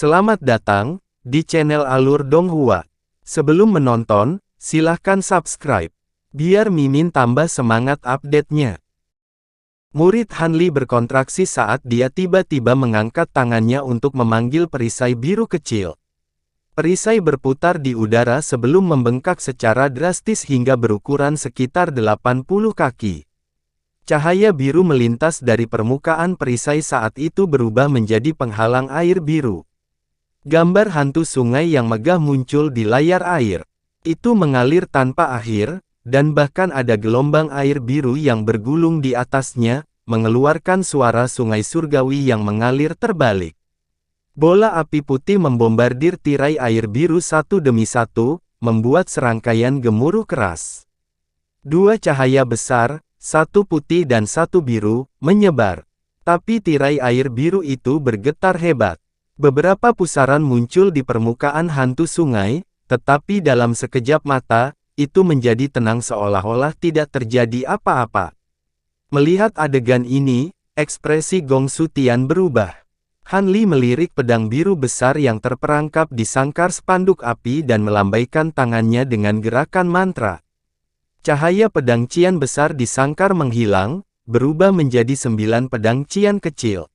Selamat datang di channel Alur Donghua. Sebelum menonton, silahkan subscribe, biar Mimin tambah semangat update-nya. Murid Hanli berkontraksi saat dia tiba-tiba mengangkat tangannya untuk memanggil perisai biru kecil. Perisai berputar di udara sebelum membengkak secara drastis hingga berukuran sekitar 80 kaki. Cahaya biru melintas dari permukaan perisai saat itu berubah menjadi penghalang air biru. Gambar hantu sungai yang megah muncul di layar air. Itu mengalir tanpa akhir, dan bahkan ada gelombang air biru yang bergulung di atasnya, mengeluarkan suara sungai surgawi yang mengalir terbalik. Bola api putih membombardir tirai air biru satu demi satu, membuat serangkaian gemuruh keras. Dua cahaya besar, satu putih dan satu biru, menyebar. Tapi tirai air biru itu bergetar hebat. Beberapa pusaran muncul di permukaan hantu sungai, tetapi dalam sekejap mata, itu menjadi tenang seolah-olah tidak terjadi apa-apa. Melihat adegan ini, ekspresi Gong Su Tian berubah. Hanli melirik pedang biru besar yang terperangkap di sangkar spanduk api dan melambaikan tangannya dengan gerakan mantra. Cahaya pedang cian besar di sangkar menghilang, berubah menjadi 9 pedang cian kecil.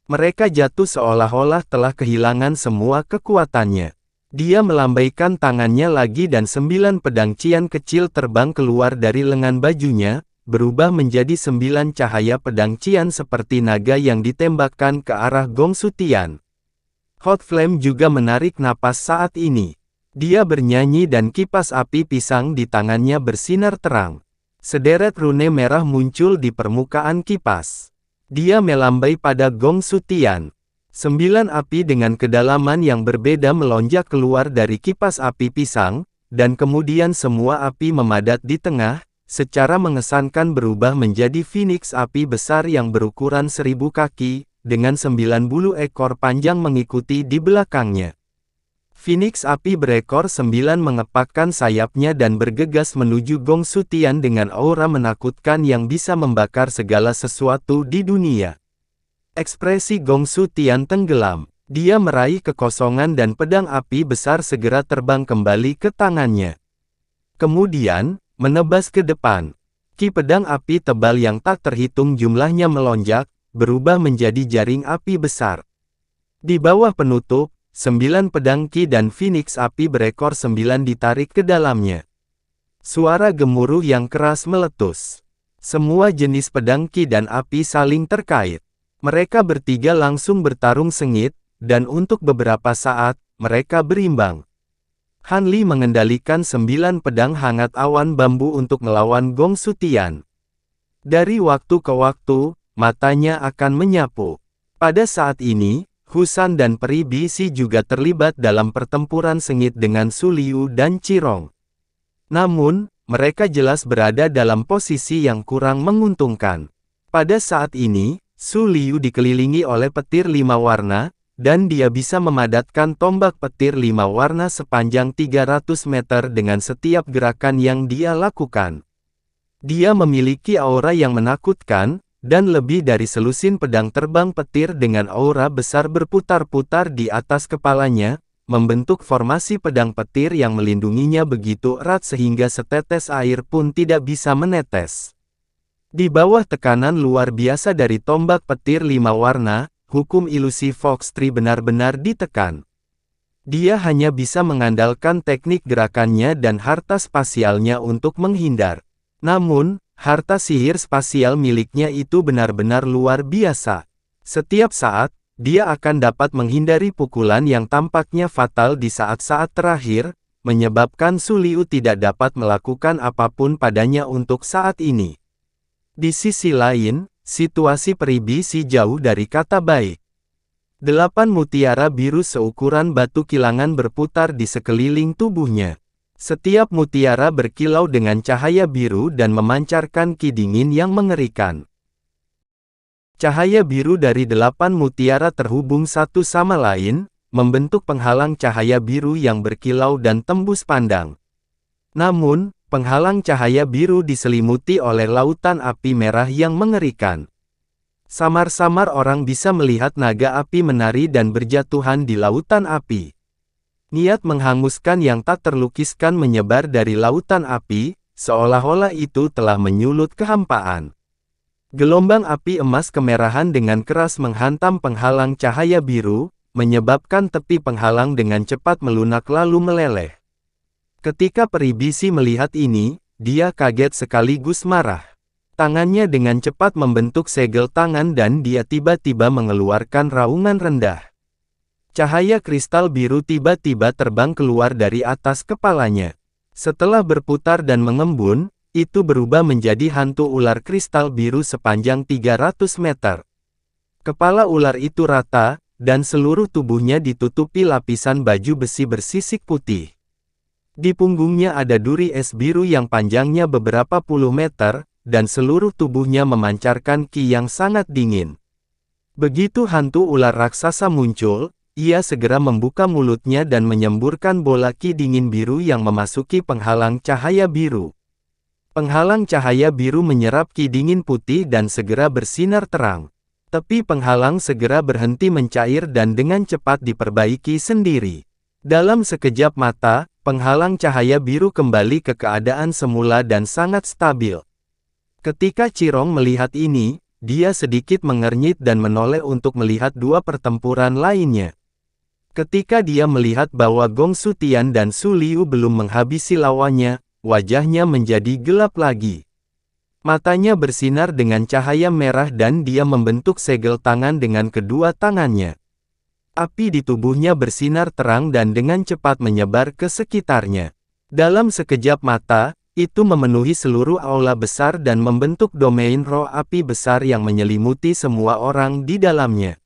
Mereka jatuh seolah-olah telah kehilangan semua kekuatannya. Dia melambaikan tangannya lagi dan 9 pedang cian kecil terbang keluar dari lengan bajunya, berubah menjadi 9 cahaya pedang cian seperti naga yang ditembakkan ke arah Gong Su Tian. Hot Flame juga menarik napas saat ini. Dia bernyanyi dan kipas api pisang di tangannya bersinar terang. Sederet rune merah muncul di permukaan kipas. Dia melambai pada Gong Su Tian. 9 api dengan kedalaman yang berbeda melonjak keluar dari kipas api pisang, dan kemudian semua api memadat di tengah, secara mengesankan berubah menjadi Phoenix api besar yang berukuran 1000 kaki, dengan 90 ekor panjang mengikuti di belakangnya. Phoenix api berekor 9 mengepakkan sayapnya dan bergegas menuju Gong Su Tian dengan aura menakutkan yang bisa membakar segala sesuatu di dunia. Ekspresi Gong Su Tian tenggelam. Dia meraih kekosongan dan pedang api besar segera terbang kembali ke tangannya. Kemudian, menebas ke depan. Ki pedang api tebal yang tak terhitung jumlahnya melonjak, berubah menjadi jaring api besar. Di bawah penutup, 9 pedang ki dan Phoenix api berekor 9 ditarik ke dalamnya. Suara gemuruh yang keras meletus. Semua jenis pedang ki dan api saling terkait. Mereka bertiga langsung bertarung sengit, dan untuk beberapa saat, mereka berimbang. Hanli mengendalikan 9 pedang hangat awan bambu untuk melawan Gong Su Tian. Dari waktu ke waktu, matanya akan menyapu. Pada saat ini, Husan dan Peri Bisi juga terlibat dalam pertempuran sengit dengan Su Liu dan Cirong. Namun, mereka jelas berada dalam posisi yang kurang menguntungkan. Pada saat ini, Su Liu dikelilingi oleh petir 5 warna, dan dia bisa memadatkan tombak petir 5 warna sepanjang 300 meter dengan setiap gerakan yang dia lakukan. Dia memiliki aura yang menakutkan, dan lebih dari selusin pedang terbang petir dengan aura besar berputar-putar di atas kepalanya, membentuk formasi pedang petir yang melindunginya begitu erat sehingga setetes air pun tidak bisa menetes. Di bawah tekanan luar biasa dari tombak petir 5 warna, hukum ilusi Fox Tree benar-benar ditekan. Dia hanya bisa mengandalkan teknik gerakannya dan harta spasialnya untuk menghindar. Namun, harta sihir spasial miliknya itu benar-benar luar biasa. Setiap saat, dia akan dapat menghindari pukulan yang tampaknya fatal di saat-saat terakhir, menyebabkan Su Liu tidak dapat melakukan apapun padanya untuk saat ini. Di sisi lain, situasi Peri Bisi jauh dari kata baik. 8 mutiara biru seukuran batu kilangan berputar di sekeliling tubuhnya. Setiap mutiara berkilau dengan cahaya biru dan memancarkan ki dingin yang mengerikan. Cahaya biru dari 8 mutiara terhubung satu sama lain, membentuk penghalang cahaya biru yang berkilau dan tembus pandang. Namun, penghalang cahaya biru diselimuti oleh lautan api merah yang mengerikan. Samar-samar orang bisa melihat naga api menari dan berjatuhan di lautan api. Niat menghanguskan yang tak terlukiskan menyebar dari lautan api, seolah-olah itu telah menyulut kehampaan. Gelombang api emas kemerahan dengan keras menghantam penghalang cahaya biru, menyebabkan tepi penghalang dengan cepat melunak lalu meleleh. Ketika peri bisi melihat ini, dia kaget sekaligus marah. Tangannya dengan cepat membentuk segel tangan dan dia tiba-tiba mengeluarkan raungan rendah. Cahaya kristal biru tiba-tiba terbang keluar dari atas kepalanya. Setelah berputar dan mengembun, itu berubah menjadi hantu ular kristal biru sepanjang 300 meter. Kepala ular itu rata, dan seluruh tubuhnya ditutupi lapisan baju besi bersisik putih. Di punggungnya ada duri es biru yang panjangnya beberapa puluh meter, dan seluruh tubuhnya memancarkan ki yang sangat dingin. Begitu hantu ular raksasa muncul, ia segera membuka mulutnya dan menyemburkan bola ki dingin biru yang memasuki penghalang cahaya biru. Penghalang cahaya biru menyerap ki dingin putih dan segera bersinar terang. Tepi penghalang segera berhenti mencair dan dengan cepat diperbaiki sendiri. Dalam sekejap mata, penghalang cahaya biru kembali ke keadaan semula dan sangat stabil. Ketika Chirong melihat ini, dia sedikit mengernyit dan menoleh untuk melihat dua pertempuran lainnya. Ketika dia melihat bahwa Gong Su Tian dan Su Liu belum menghabisi lawannya, wajahnya menjadi gelap lagi. Matanya bersinar dengan cahaya merah dan dia membentuk segel tangan dengan kedua tangannya. Api di tubuhnya bersinar terang dan dengan cepat menyebar ke sekitarnya. Dalam sekejap mata, itu memenuhi seluruh aula besar dan membentuk domain roh api besar yang menyelimuti semua orang di dalamnya.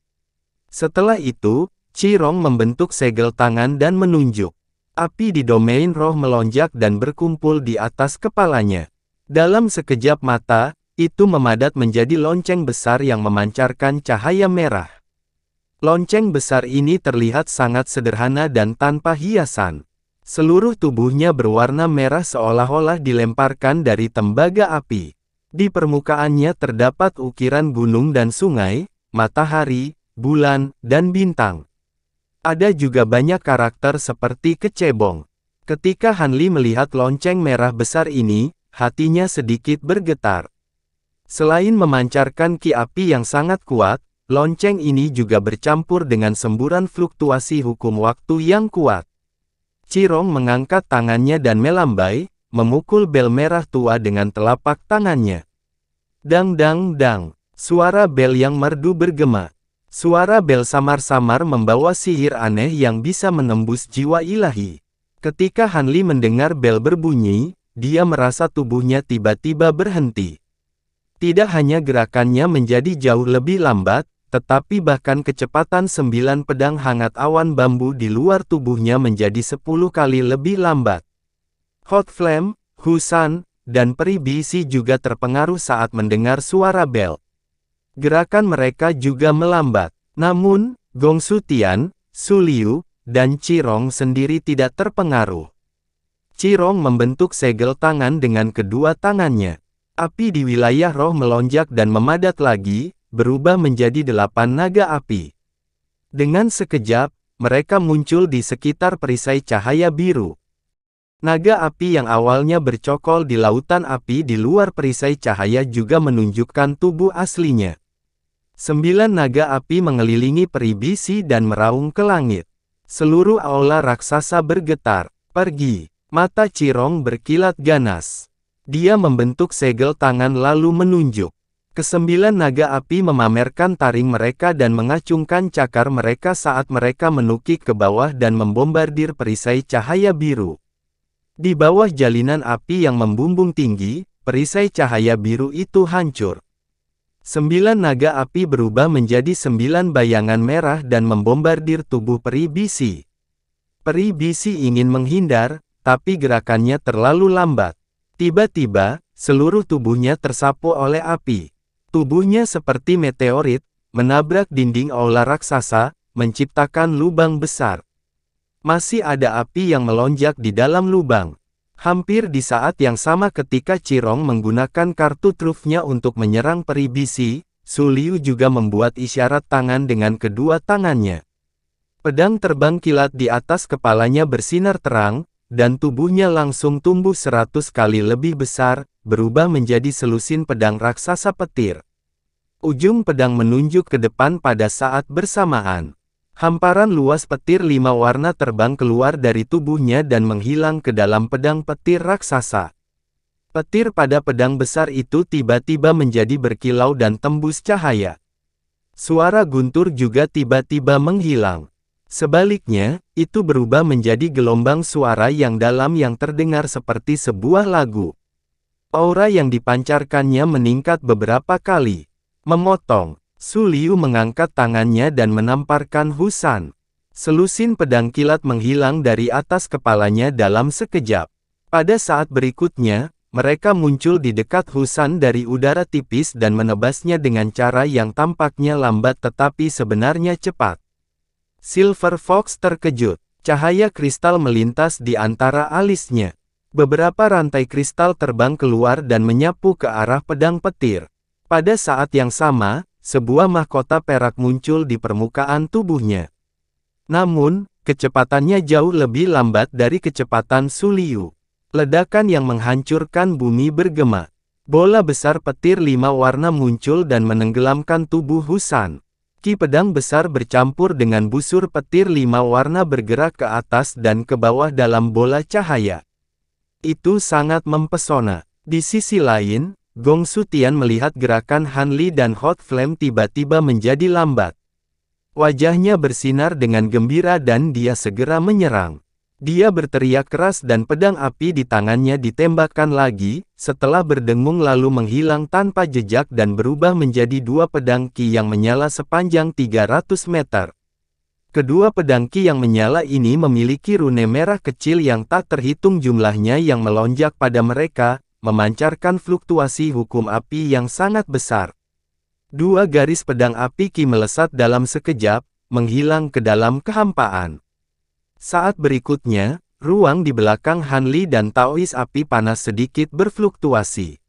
Setelah itu, Chirong membentuk segel tangan dan menunjuk. Api di domain roh melonjak dan berkumpul di atas kepalanya. Dalam sekejap mata, itu memadat menjadi lonceng besar yang memancarkan cahaya merah. Lonceng besar ini terlihat sangat sederhana dan tanpa hiasan. Seluruh tubuhnya berwarna merah seolah-olah dilemparkan dari tembaga api. Di permukaannya terdapat ukiran gunung dan sungai, matahari, bulan, dan bintang. Ada juga banyak karakter seperti kecebong. Ketika Han Li melihat lonceng merah besar ini, hatinya sedikit bergetar. Selain memancarkan ki api yang sangat kuat, lonceng ini juga bercampur dengan semburan fluktuasi hukum waktu yang kuat. Chirong mengangkat tangannya dan melambai, memukul bel merah tua dengan telapak tangannya. Dang dang dang, suara bel yang merdu bergema. Suara bel samar-samar membawa sihir aneh yang bisa menembus jiwa ilahi. Ketika Han Li mendengar bel berbunyi, dia merasa tubuhnya tiba-tiba berhenti. Tidak hanya gerakannya menjadi jauh lebih lambat, tetapi bahkan kecepatan 9 pedang hangat awan bambu di luar tubuhnya menjadi 10 kali lebih lambat. Hot Flame, Husan, dan peri bisi juga terpengaruh saat mendengar suara bel. Gerakan mereka juga melambat. Namun, Gong Su Tian, Su Liu, dan Chirong sendiri tidak terpengaruh. Chirong membentuk segel tangan dengan kedua tangannya. Api di wilayah roh melonjak dan memadat lagi, berubah menjadi 8 naga api. Dengan sekejap, mereka muncul di sekitar perisai cahaya biru. Naga api yang awalnya bercokol di lautan api di luar perisai cahaya juga menunjukkan tubuh aslinya. 9 naga api mengelilingi peri bisi dan meraung ke langit. Seluruh aula raksasa bergetar. Pergi. Mata Chirong berkilat ganas. Dia membentuk segel tangan lalu menunjuk. Kesembilan naga api memamerkan taring mereka dan mengacungkan cakar mereka saat mereka menukik ke bawah dan membombardir perisai cahaya biru. Di bawah jalinan api yang membumbung tinggi, perisai cahaya biru itu hancur. 9 naga api berubah menjadi 9 bayangan merah dan membombardir tubuh peri bisi. Peri bisi ingin menghindar, tapi gerakannya terlalu lambat. Tiba-tiba, seluruh tubuhnya tersapu oleh api. Tubuhnya seperti meteorit, menabrak dinding aula raksasa, menciptakan lubang besar. Masih ada api yang melonjak di dalam lubang. Hampir di saat yang sama ketika Chirong menggunakan kartu trufnya untuk menyerang peri bisi, Su Liu juga membuat isyarat tangan dengan kedua tangannya. Pedang terbang kilat di atas kepalanya bersinar terang, dan tubuhnya langsung tumbuh 100 kali lebih besar, berubah menjadi selusin pedang raksasa petir. Ujung pedang menunjuk ke depan pada saat bersamaan. Hamparan luas petir 5 warna terbang keluar dari tubuhnya dan menghilang ke dalam pedang petir raksasa. Petir pada pedang besar itu tiba-tiba menjadi berkilau dan tembus cahaya. Suara guntur juga tiba-tiba menghilang. Sebaliknya, itu berubah menjadi gelombang suara yang dalam yang terdengar seperti sebuah lagu. Aura yang dipancarkannya meningkat beberapa kali. Memotong, Su Liu mengangkat tangannya dan menamparkan Husan. Selusin pedang kilat menghilang dari atas kepalanya dalam sekejap. Pada saat berikutnya, mereka muncul di dekat Husan dari udara tipis dan menebasnya dengan cara yang tampaknya lambat tetapi sebenarnya cepat. Silver Fox terkejut. Cahaya kristal melintas di antara alisnya. Beberapa rantai kristal terbang keluar dan menyapu ke arah pedang petir. Pada saat yang sama, sebuah mahkota perak muncul di permukaan tubuhnya. Namun, kecepatannya jauh lebih lambat dari kecepatan Su Liu. Ledakan yang menghancurkan bumi bergema. Bola besar petir 5 warna muncul dan menenggelamkan tubuh Husan. Ki pedang besar bercampur dengan busur petir 5 warna bergerak ke atas dan ke bawah dalam bola cahaya. Itu sangat mempesona. Di sisi lain, Gong Su Tian melihat gerakan Han Li dan Hot Flame tiba-tiba menjadi lambat. Wajahnya bersinar dengan gembira dan dia segera menyerang. Dia berteriak keras dan pedang api di tangannya ditembakkan lagi, setelah berdengung lalu menghilang tanpa jejak dan berubah menjadi 2 pedang Qi yang menyala sepanjang 300 meter. Kedua pedang Qi yang menyala ini memiliki rune merah kecil yang tak terhitung jumlahnya yang melonjak pada mereka, memancarkan fluktuasi hukum api yang sangat besar. 2 garis pedang api Qi melesat dalam sekejap, menghilang ke dalam kehampaan. Saat berikutnya, ruang di belakang Han Li dan Taois api panas sedikit berfluktuasi.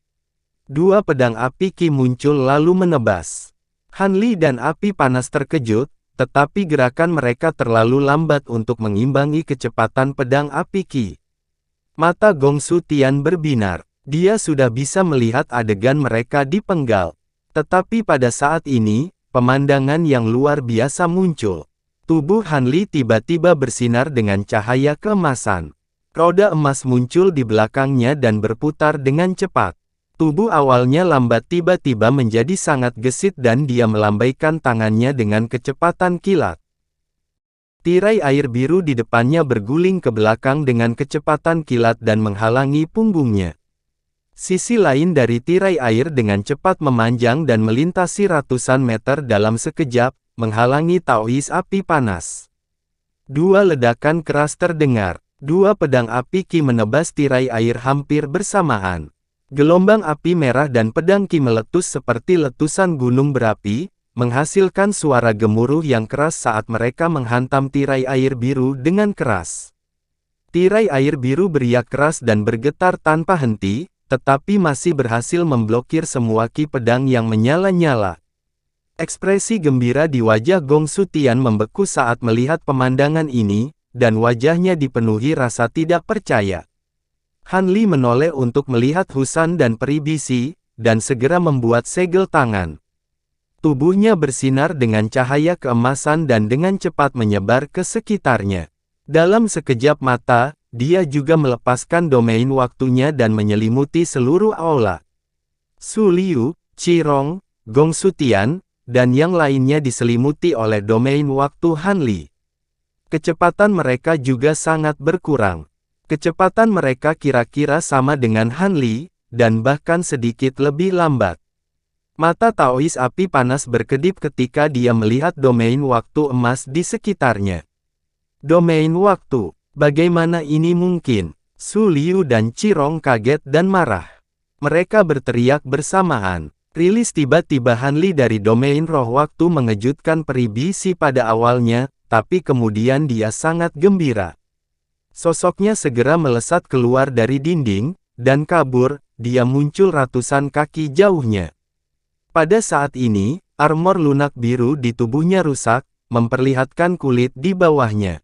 2 pedang api Qi muncul lalu menebas. Han Li dan api panas terkejut, tetapi gerakan mereka terlalu lambat untuk mengimbangi kecepatan pedang api Qi. Mata Gong Su Tian berbinar. Dia sudah bisa melihat adegan mereka dipenggal. Tetapi pada saat ini, pemandangan yang luar biasa muncul. Tubuh Han Li tiba-tiba bersinar dengan cahaya keemasan. Roda emas muncul di belakangnya dan berputar dengan cepat. Tubuh awalnya lambat tiba-tiba menjadi sangat gesit dan dia melambaikan tangannya dengan kecepatan kilat. Tirai air biru di depannya berguling ke belakang dengan kecepatan kilat dan menghalangi punggungnya. Sisi lain dari tirai air dengan cepat memanjang dan melintasi ratusan meter dalam sekejap, menghalangi Taois api panas. 2 ledakan keras terdengar. 2 pedang api Qi menebas tirai air hampir bersamaan. Gelombang api merah dan pedang Qi meletus seperti letusan gunung berapi, menghasilkan suara gemuruh yang keras saat mereka menghantam tirai air biru dengan keras. Tirai air biru beriak keras dan bergetar tanpa henti, tetapi masih berhasil memblokir semua Qi pedang yang menyala-nyala. Ekspresi gembira di wajah Gong Su Tian membeku saat melihat pemandangan ini, dan wajahnya dipenuhi rasa tidak percaya. Han Li menoleh untuk melihat Husan dan peri bisi, dan segera membuat segel tangan. Tubuhnya bersinar dengan cahaya keemasan dan dengan cepat menyebar ke sekitarnya. Dalam sekejap mata, dia juga melepaskan domain waktunya dan menyelimuti seluruh aula. Su Liu, Qirong, Gong Su Tian, dan yang lainnya diselimuti oleh domain waktu Han Li. Kecepatan mereka juga sangat berkurang. Kecepatan mereka kira-kira sama dengan Han Li, dan bahkan sedikit lebih lambat. Mata Taois api panas berkedip ketika dia melihat domain waktu emas di sekitarnya. Domain waktu. Bagaimana ini mungkin? Su Liu dan Qirong kaget dan marah. Mereka berteriak bersamaan. Rilis tiba-tiba Han Li dari domain roh waktu mengejutkan peri bisi pada awalnya, tapi kemudian dia sangat gembira. Sosoknya segera melesat keluar dari dinding, dan kabur, dia muncul ratusan kaki jauhnya. Pada saat ini, armor lunak biru di tubuhnya rusak, memperlihatkan kulit di bawahnya.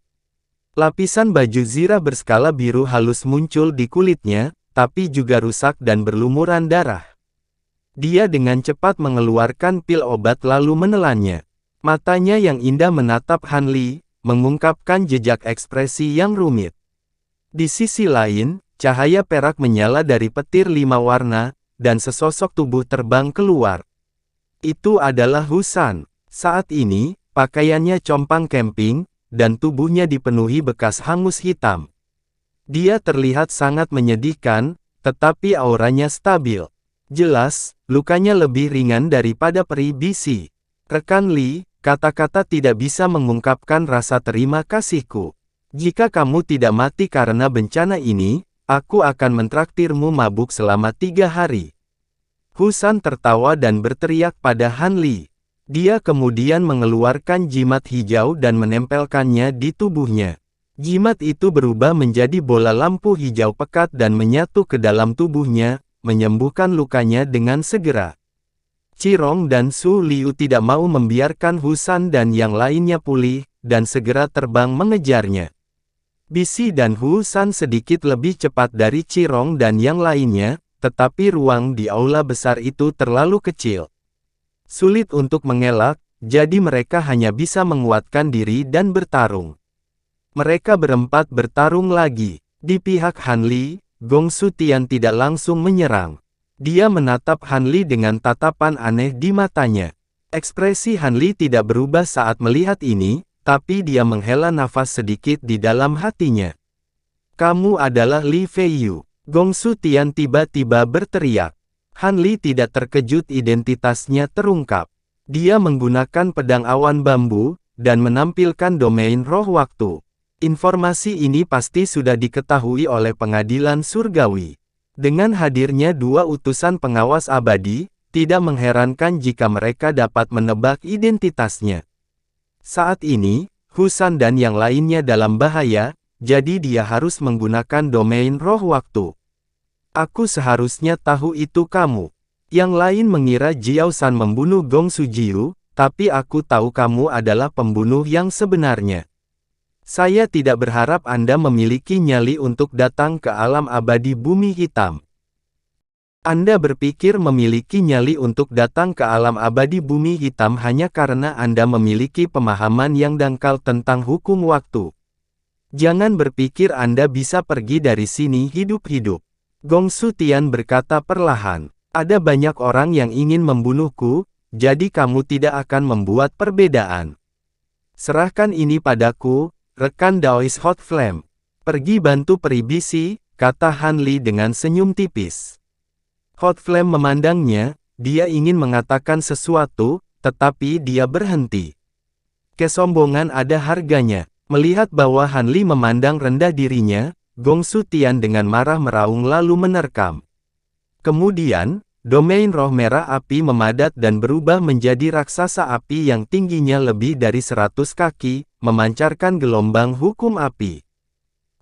Lapisan baju zirah berskala biru halus muncul di kulitnya, tapi juga rusak dan berlumuran darah. Dia dengan cepat mengeluarkan pil obat lalu menelannya. Matanya yang indah menatap Han Li, mengungkapkan jejak ekspresi yang rumit. Di sisi lain, cahaya perak menyala dari petir 5 warna, dan sesosok tubuh terbang keluar. Itu adalah Husan. Saat ini, pakaiannya compang camping, dan tubuhnya dipenuhi bekas hangus hitam. Dia terlihat sangat menyedihkan, tetapi auranya stabil. Jelas, lukanya lebih ringan daripada peri bisi. Rekan Li, kata-kata tidak bisa mengungkapkan rasa terima kasihku. Jika kamu tidak mati karena bencana ini, aku akan mentraktirmu mabuk selama 3 hari. Husan tertawa dan berteriak pada Han Li. Dia kemudian mengeluarkan jimat hijau dan menempelkannya di tubuhnya. Jimat itu berubah menjadi bola lampu hijau pekat dan menyatu ke dalam tubuhnya, menyembuhkan lukanya dengan segera. Qirong dan Su Liu tidak mau membiarkan Husan dan yang lainnya pulih, dan segera terbang mengejarnya. Bisi dan Husan sedikit lebih cepat dari Qirong dan yang lainnya, tetapi ruang di aula besar itu terlalu kecil. Sulit untuk mengelak, jadi mereka hanya bisa menguatkan diri dan bertarung. Mereka berempat bertarung lagi. Di pihak Han Li, Gong Su Tian tidak langsung menyerang. Dia menatap Han Li dengan tatapan aneh di matanya. Ekspresi Han Li tidak berubah saat melihat ini, tapi dia menghela nafas sedikit di dalam hatinya. Kamu adalah Li Feiyu. Gong Su Tian tiba-tiba berteriak. Han Li tidak terkejut identitasnya terungkap. Dia menggunakan pedang awan bambu, dan menampilkan domain roh waktu. Informasi ini pasti sudah diketahui oleh pengadilan surgawi. Dengan hadirnya 2 utusan pengawas abadi, tidak mengherankan jika mereka dapat menebak identitasnya. Saat ini, Husan dan yang lainnya dalam bahaya, jadi dia harus menggunakan domain roh waktu. Aku seharusnya tahu itu kamu. Yang lain mengira Jiao San membunuh Gong Su Jiu, tapi aku tahu kamu adalah pembunuh yang sebenarnya. Saya tidak berharap Anda memiliki nyali untuk datang ke alam abadi bumi hitam. Anda berpikir memiliki nyali untuk datang ke alam abadi bumi hitam hanya karena Anda memiliki pemahaman yang dangkal tentang hukum waktu. Jangan berpikir Anda bisa pergi dari sini hidup-hidup. Gong Su Tian berkata perlahan, ada banyak orang yang ingin membunuhku, jadi kamu tidak akan membuat perbedaan. Serahkan ini padaku, rekan Daois Hot Flame. Pergi bantu peri bisi, kata Han Li dengan senyum tipis. Hot Flame memandangnya, dia ingin mengatakan sesuatu, tetapi dia berhenti. Kesombongan ada harganya. Melihat bahwa Han Li memandang rendah dirinya, Gong Su Tian dengan marah meraung lalu menerkam. Kemudian, domain roh merah api memadat dan berubah menjadi raksasa api yang tingginya lebih dari 100 kaki, memancarkan gelombang hukum api.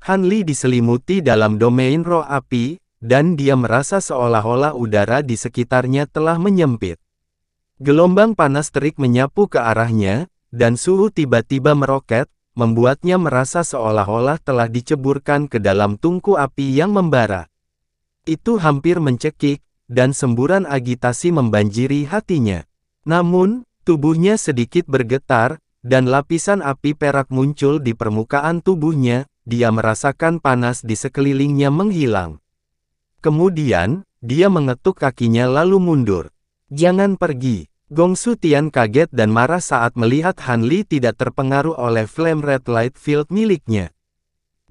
Han Li diselimuti dalam domain roh api, dan dia merasa seolah-olah udara di sekitarnya telah menyempit. Gelombang panas terik menyapu ke arahnya, dan suhu tiba-tiba meroket, membuatnya merasa seolah-olah telah diceburkan ke dalam tungku api yang membara. Itu hampir mencekik, dan semburan agitasi membanjiri hatinya. Namun, tubuhnya sedikit bergetar, dan lapisan api perak muncul di permukaan tubuhnya, dia merasakan panas di sekelilingnya menghilang. Kemudian, dia mengetuk kakinya lalu mundur. Jangan pergi. Gong Su Tian kaget dan marah saat melihat Han Li tidak terpengaruh oleh Flame Red Light Field miliknya.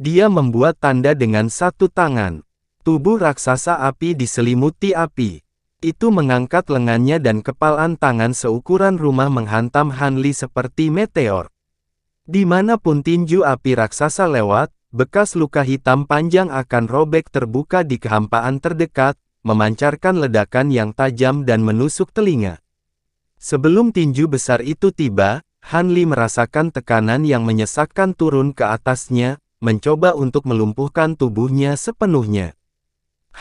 Dia membuat tanda dengan satu tangan. Tubuh raksasa api diselimuti api. Itu mengangkat lengannya dan kepalan tangan seukuran rumah menghantam Han Li seperti meteor. Dimanapun tinju api raksasa lewat, bekas luka hitam panjang akan robek terbuka di kehampaan terdekat, memancarkan ledakan yang tajam dan menusuk telinga. Sebelum tinju besar itu tiba, Han Li merasakan tekanan yang menyesakkan turun ke atasnya, mencoba untuk melumpuhkan tubuhnya sepenuhnya.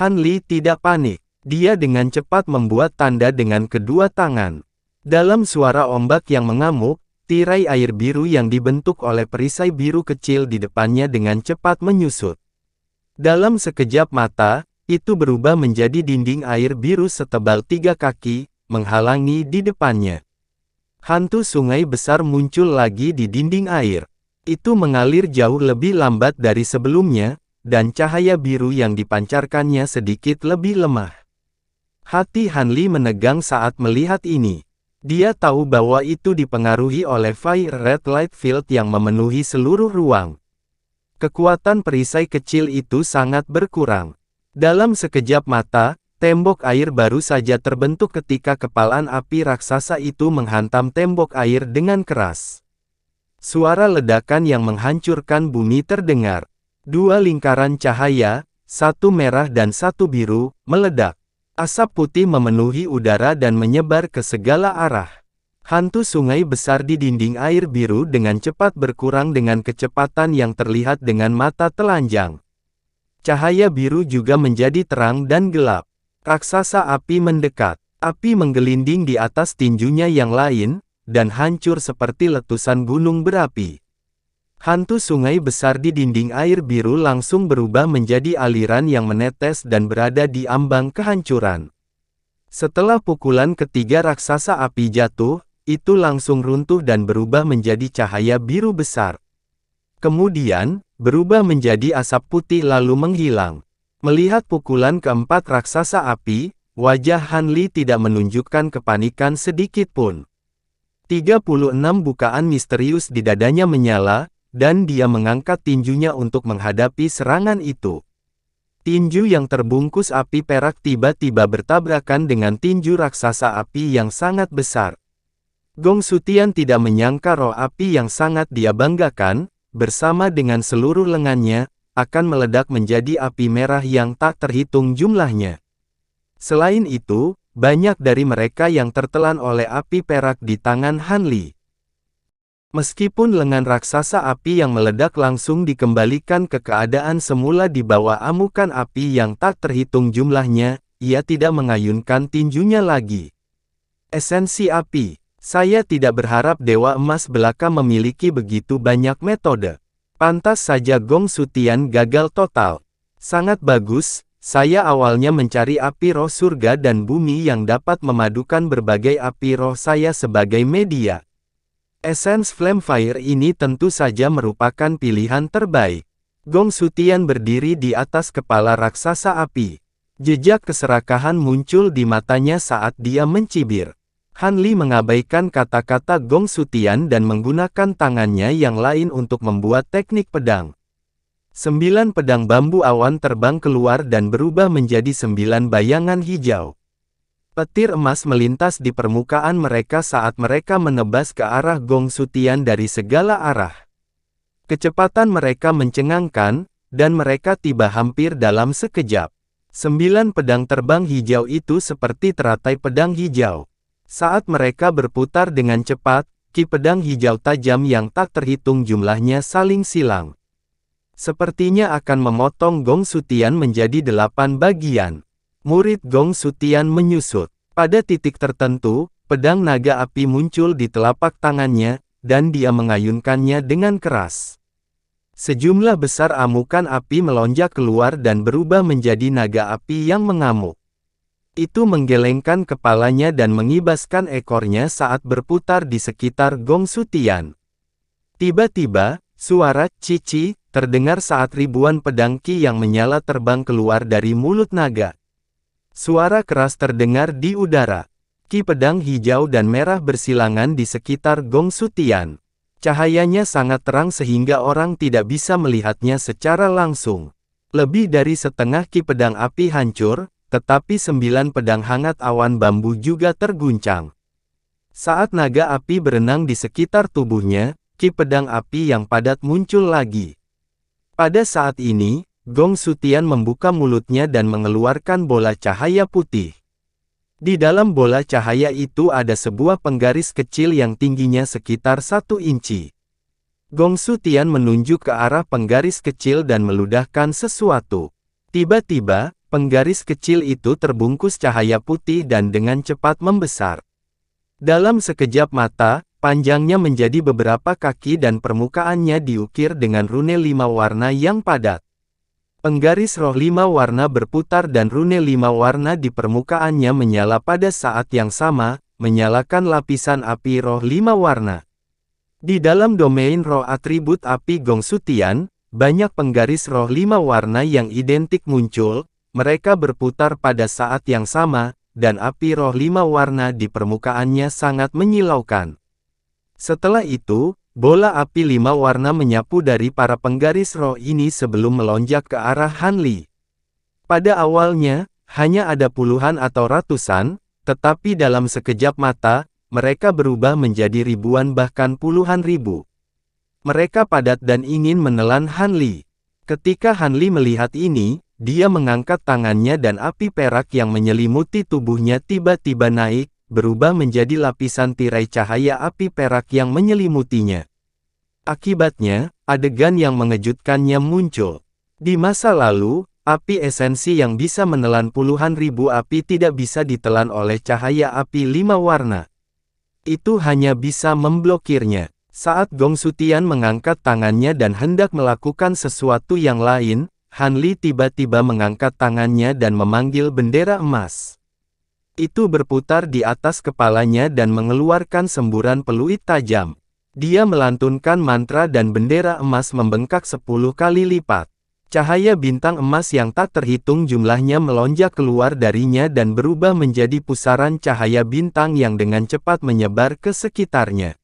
Han Li tidak panik. Dia dengan cepat membuat tanda dengan kedua tangan. Dalam suara ombak yang mengamuk, tirai air biru yang dibentuk oleh perisai biru kecil di depannya dengan cepat menyusut. Dalam sekejap mata, itu berubah menjadi dinding air biru setebal 3 kaki, menghalangi di depannya. Hantu sungai besar muncul lagi di dinding air. Itu mengalir jauh lebih lambat dari sebelumnya, dan cahaya biru yang dipancarkannya sedikit lebih lemah. Hati Hanli menegang saat melihat ini. Dia tahu bahwa itu dipengaruhi oleh Fire Red Light Field yang memenuhi seluruh ruang. Kekuatan perisai kecil itu sangat berkurang. Dalam sekejap mata, tembok air baru saja terbentuk ketika kepalan api raksasa itu menghantam tembok air dengan keras. Suara ledakan yang menghancurkan bumi terdengar. 2 lingkaran cahaya, satu merah dan satu biru, meledak. Asap putih memenuhi udara dan menyebar ke segala arah. Hantu sungai besar di dinding air biru dengan cepat berkurang dengan kecepatan yang terlihat dengan mata telanjang. Cahaya biru juga menjadi terang dan gelap. Raksasa api mendekat. Api menggelinding di atas tinjunya yang lain, dan hancur seperti letusan gunung berapi. Hantu sungai besar di dinding air biru langsung berubah menjadi aliran yang menetes dan berada di ambang kehancuran. Setelah pukulan ketiga raksasa api jatuh, itu langsung runtuh dan berubah menjadi cahaya biru besar. Kemudian, berubah menjadi asap putih lalu menghilang. Melihat pukulan keempat raksasa api, wajah Hanli tidak menunjukkan kepanikan sedikit pun. 36 bukaan misterius di dadanya menyala, dan dia mengangkat tinjunya untuk menghadapi serangan itu. Tinju yang terbungkus api perak tiba-tiba bertabrakan dengan tinju raksasa api yang sangat besar. Gong Sutian tidak menyangka roh api yang sangat dia banggakan, bersama dengan seluruh lengannya, akan meledak menjadi api merah yang tak terhitung jumlahnya. Selain itu, banyak dari mereka yang tertelan oleh api perak di tangan Hanli. Meskipun lengan raksasa api yang meledak langsung dikembalikan ke keadaan semula di bawah amukan api yang tak terhitung jumlahnya, ia tidak mengayunkan tinjunya lagi. Esensi api. Saya tidak berharap Dewa Emas Belaka memiliki begitu banyak metode. Pantas saja Gong Sutian gagal total. Sangat bagus, saya awalnya mencari api roh surga dan bumi yang dapat memadukan berbagai api roh saya sebagai media. Essence Flame Fire ini tentu saja merupakan pilihan terbaik. Gong Sutian berdiri di atas kepala raksasa api. Jejak keserakahan muncul di matanya saat dia mencibir. Hanli mengabaikan kata-kata Gong Sutian dan menggunakan tangannya yang lain untuk membuat teknik pedang. 9 pedang bambu awan terbang keluar dan berubah menjadi 9 bayangan hijau. Petir emas melintas di permukaan mereka saat mereka menebas ke arah Gong Sutian dari segala arah. Kecepatan mereka mencengangkan, dan mereka tiba hampir dalam sekejap. 9 pedang terbang hijau itu seperti teratai pedang hijau. Saat mereka berputar dengan cepat, ki pedang hijau tajam yang tak terhitung jumlahnya saling silang. Sepertinya akan memotong Gong Sutian menjadi 8 bagian. Murid Gong Sutian menyusut. Pada titik tertentu, pedang naga api muncul di telapak tangannya, dan dia mengayunkannya dengan keras. Sejumlah besar amukan api melonjak keluar dan berubah menjadi naga api yang mengamuk. Itu menggelengkan kepalanya dan mengibaskan ekornya saat berputar di sekitar Gong Sutian. Tiba-tiba, suara cici terdengar saat ribuan pedang ki yang menyala terbang keluar dari mulut naga. Suara keras terdengar di udara. Ki pedang hijau dan merah bersilangan di sekitar Gong Sutian. Cahayanya sangat terang sehingga orang tidak bisa melihatnya secara langsung. Lebih dari setengah ki pedang api hancur, tetapi 9 pedang hangat awan bambu juga terguncang. Saat naga api berenang di sekitar tubuhnya, ki pedang api yang padat muncul lagi. Pada saat ini, Gong Sutian membuka mulutnya dan mengeluarkan bola cahaya putih. Di dalam bola cahaya itu ada sebuah penggaris kecil yang tingginya sekitar 1 inci. Gong Sutian menunjuk ke arah penggaris kecil dan meludahkan sesuatu. Tiba-tiba, Penggaris kecil itu terbungkus cahaya putih dan dengan cepat membesar. Dalam sekejap mata, panjangnya menjadi beberapa kaki dan permukaannya diukir dengan rune 5 warna yang padat. Penggaris roh 5 warna berputar dan rune 5 warna di permukaannya menyala pada saat yang sama, menyalakan lapisan api roh 5 warna. Di dalam domain roh atribut api Gong Sutian, banyak penggaris roh 5 warna yang identik muncul. Mereka berputar pada saat yang sama, dan api roh 5 warna di permukaannya sangat menyilaukan. Setelah itu, bola api 5 warna menyapu dari para penggaris roh ini sebelum melonjak ke arah Han Li. Pada awalnya, hanya ada puluhan atau ratusan, tetapi dalam sekejap mata, mereka berubah menjadi ribuan bahkan puluhan ribu. Mereka padat dan ingin menelan Han Li. Ketika Han Li melihat ini, dia mengangkat tangannya dan api perak yang menyelimuti tubuhnya tiba-tiba naik, berubah menjadi lapisan tirai cahaya api perak yang menyelimutinya. Akibatnya, adegan yang mengejutkannya muncul. Di masa lalu, api esensi yang bisa menelan puluhan ribu api tidak bisa ditelan oleh cahaya api 5 warna. Itu hanya bisa memblokirnya. Saat Gong Sutian mengangkat tangannya dan hendak melakukan sesuatu yang lain, Han Li tiba-tiba mengangkat tangannya dan memanggil bendera emas. Itu berputar di atas kepalanya dan mengeluarkan semburan peluit tajam. Dia melantunkan mantra dan bendera emas membengkak 10 kali lipat. Cahaya bintang emas yang tak terhitung jumlahnya melonjak keluar darinya dan berubah menjadi pusaran cahaya bintang yang dengan cepat menyebar ke sekitarnya.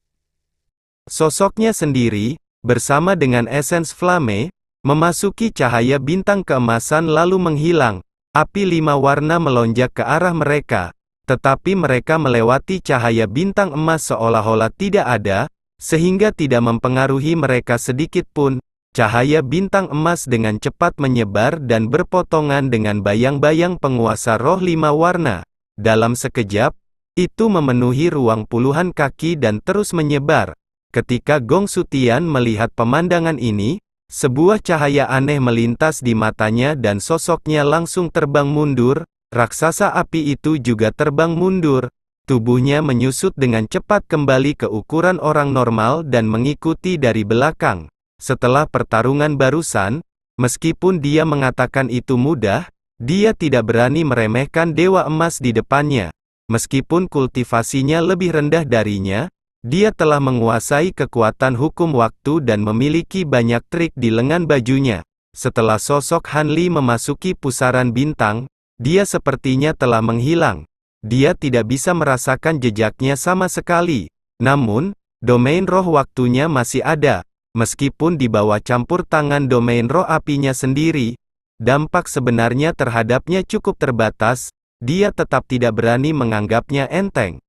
Sosoknya sendiri, bersama dengan esens flame, memasuki cahaya bintang keemasan lalu menghilang. Api 5 warna melonjak ke arah mereka, tetapi mereka melewati cahaya bintang emas seolah-olah tidak ada, sehingga tidak mempengaruhi mereka sedikit pun. Cahaya bintang emas dengan cepat menyebar dan berpotongan dengan bayang-bayang penguasa roh 5 warna. Dalam sekejap, itu memenuhi ruang puluhan kaki dan terus menyebar. Ketika Gong Sutian melihat pemandangan ini, sebuah cahaya aneh melintas di matanya dan sosoknya langsung terbang mundur. Raksasa api itu juga terbang mundur. Tubuhnya menyusut dengan cepat kembali ke ukuran orang normal dan mengikuti dari belakang. Setelah pertarungan barusan, meskipun dia mengatakan itu mudah, dia tidak berani meremehkan Dewa Emas di depannya. Meskipun kultivasinya lebih rendah darinya, dia telah menguasai kekuatan hukum waktu dan memiliki banyak trik di lengan bajunya. Setelah sosok Han Li memasuki pusaran bintang, dia sepertinya telah menghilang. Dia tidak bisa merasakan jejaknya sama sekali. Namun, domain roh waktunya masih ada. Meskipun di bawah campur tangan domain roh apinya sendiri, dampak sebenarnya terhadapnya cukup terbatas, dia tetap tidak berani menganggapnya enteng.